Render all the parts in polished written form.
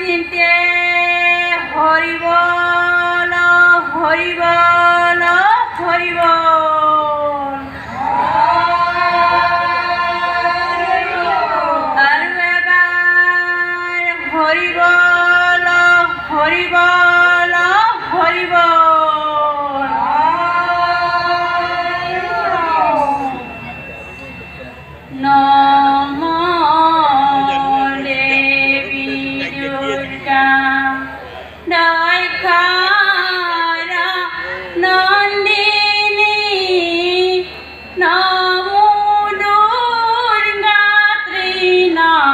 চিন্তে হরি বল হরি বল হরি বল। আর এবার হরি বল হরি বল হরি বল। নমো দেবী দুর্গা দয়াকারা নন্দিনী নমো দুর্গা ত্রিনয়নী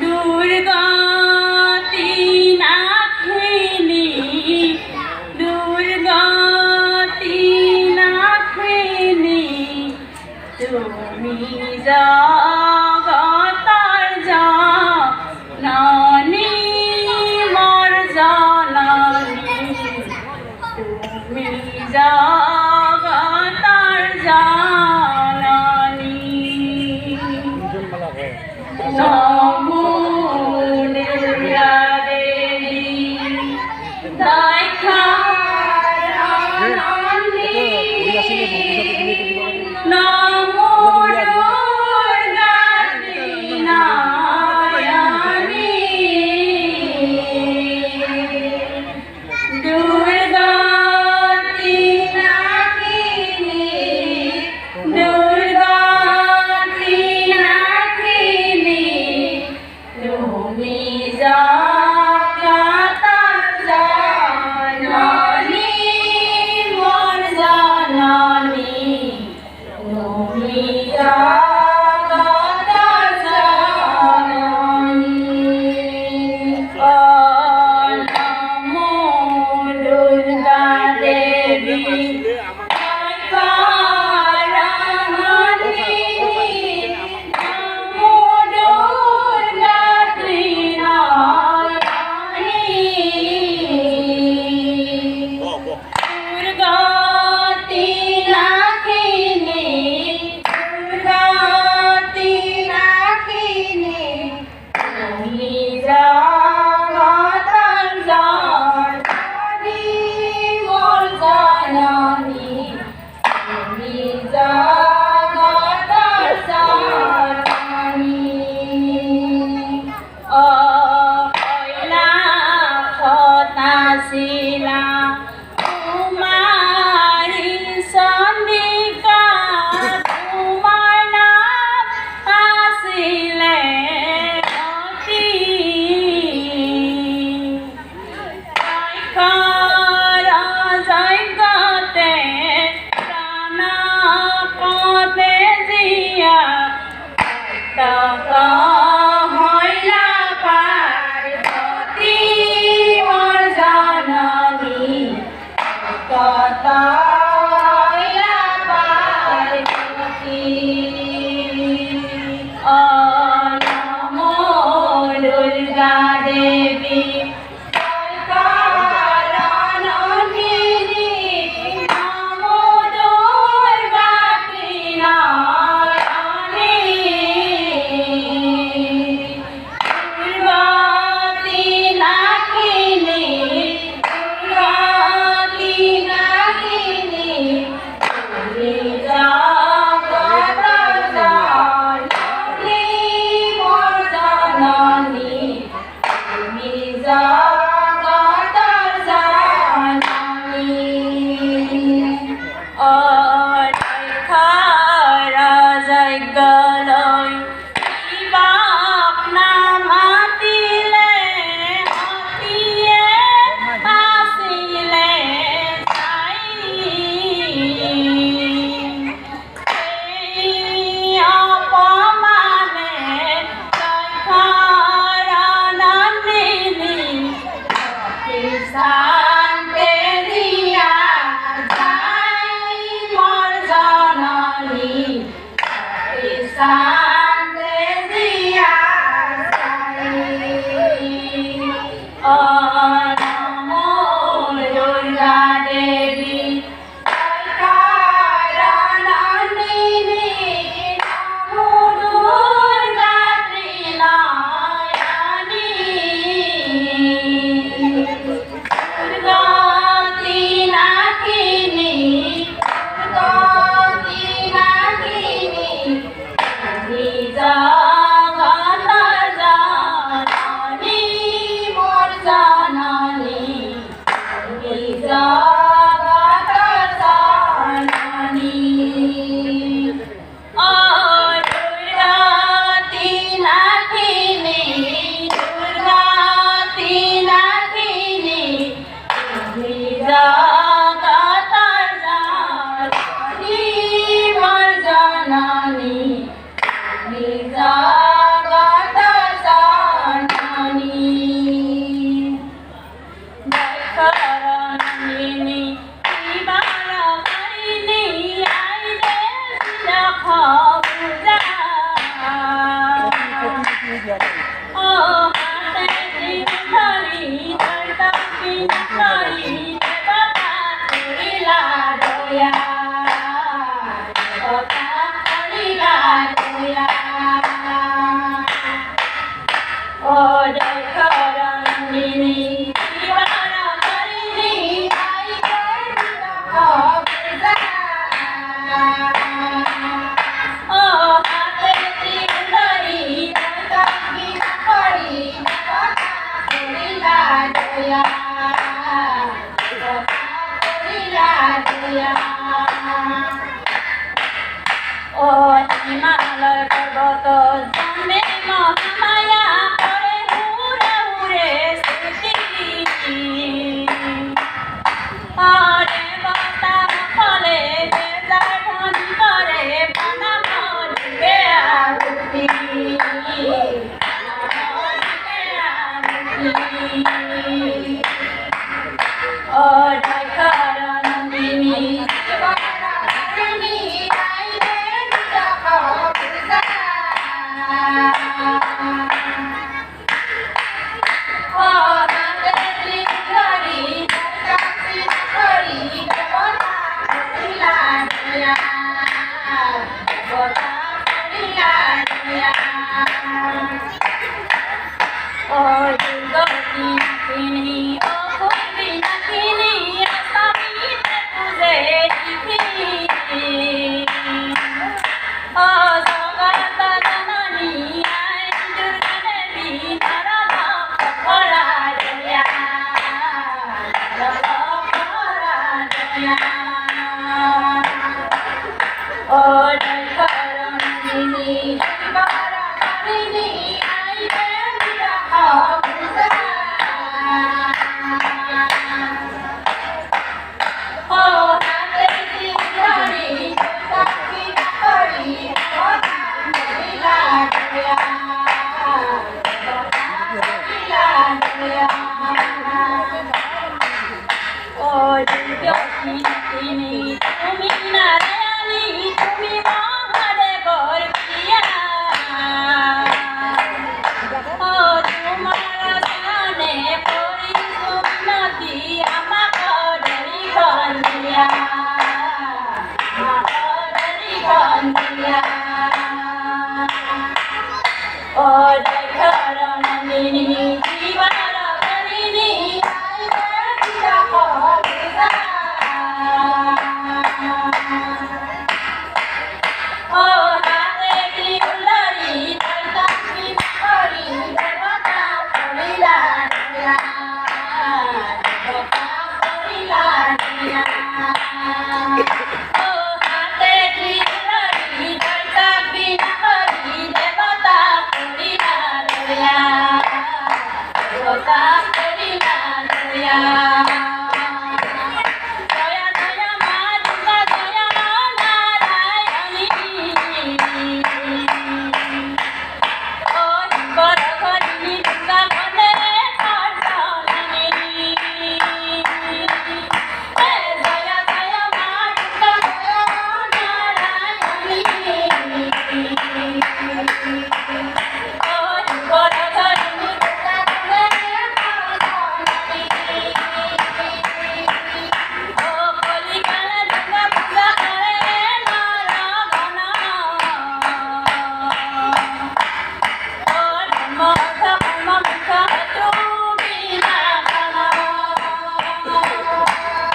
দুর্গা তিনাথিনী দুর্গা তিনাথিনী তুমি জগতার জননী মোর জননী তুমি জগতার জননী। নমো দুর্গা দেবী দয়াকারা নন্দিনী নমো দুর্গা ত্রিনয়নী দুর্গা তিনাথিনী দুর্গা তিনাথিনী তুমি জগতার জননী মোর জননী তুমি জগতার জননী। নমো দুর্গা দেবী দয়াকারা নন্দিনী নমো দুর্গা ত্রিনয়নী দুর্গা তিনাথিনী দুর্গা তিনাথিনী তুমি জগতার জননী মোর জননী তুমি জগতার জননী। শিলা কুমারী চন্দিকা তোমার নাম আসিলে অতি জগতে প্রাণপদে জিয়া হইলা পার্বতী মোর জননী হইলা পার্বতী। নমো দুর্গা দেবী দয়াকারা নন্দিনী নমো দুর্গা ত্রিনয়নী দুর্গা তিনাথিনী দুর্গা তিনাথিনী তুমি জগতার জননী জগত জননী দক্ষরণিনী শিবারকারিণী আইলে বিলক্ষ পূজা ও হাতে ত্রিধরি ধরতপি করি দেবতা করিলা দয়া দেবতা করিলা দয়া ও দক্ষরণিনী শিবারকারিণী আইলে বিলক্ষ পূজা ও হাতে ত্রিধরি ধরতপি করি দেবতা করিলা দয়া দেবতা করিলা দয়া ও হিমালয় পর্বত জন্মে মহামায়া করে হুরে হুরে স্তুতি দেবতা ফলে বেজার ধ্বনি করে প্রণাম দিবে আরতি ও দক্ষরণিনী শিবারকারিণী আইলে বিলক্ষ পূজা ও হাতে ত্রিধরি ধরতপি করি দেবতা করিলা দয়া দেবতা করিলা দয়া ও দুর্গতি নাকিনী ও পূর্বী নাকিনী আসামিতে পূজে দিবি ও জগত জননী আই দুর্গা দেবী নরলোক করা দয়া নরলোক করা দয়া ও দক্ষরণিনী শিবারকারিণী আইলে বিলক্ষ পূজা ও হাতে ত্রিধরি ধরতপি করি দেবতা করিলা দয়া দেবতা করিলা দয়া ও দুর্গতি নাকিনী তুমি নারায়ণী তুমি মহাদেবর প্রিয়া ও তোমার শরণে পড়ি সুমিনতি আমাক ডরি বন্দিয়া আমাক ডরি বন্দিয়া ও দক্ষরণিনী শিবারকারিণী আইলে বিলক্ষ পূজা ও হাতে ত্রিধরি ধরতপি করি দেবতা করিলা দয়া দেবতা করিলা দয়া ও হাতে ত্রিধরি ধরতপি করি দেবতা করিলা দয়া দেবতা করিলা দয়া দয়া দয়া মা দুর্গা দয়া নারায়ণী ও শিবরকারিণী দুর্গা বলে কর্তনী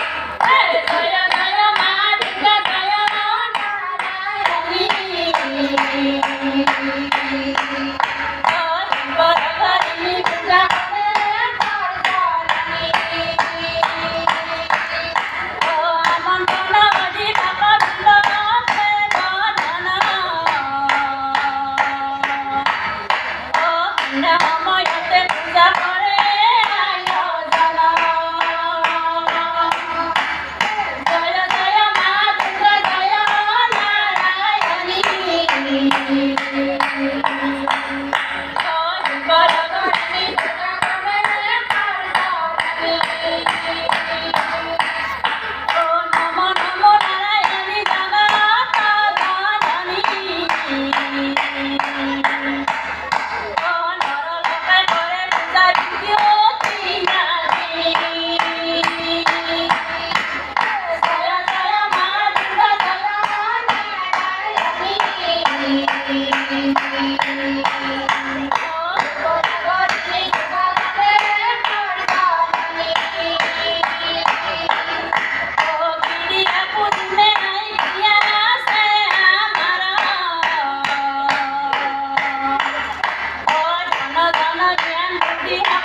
দয়া দয়া মা দুর্গা দয়া নারায়ণী ও শিবরকারিণী দুর্গা বলে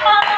Oh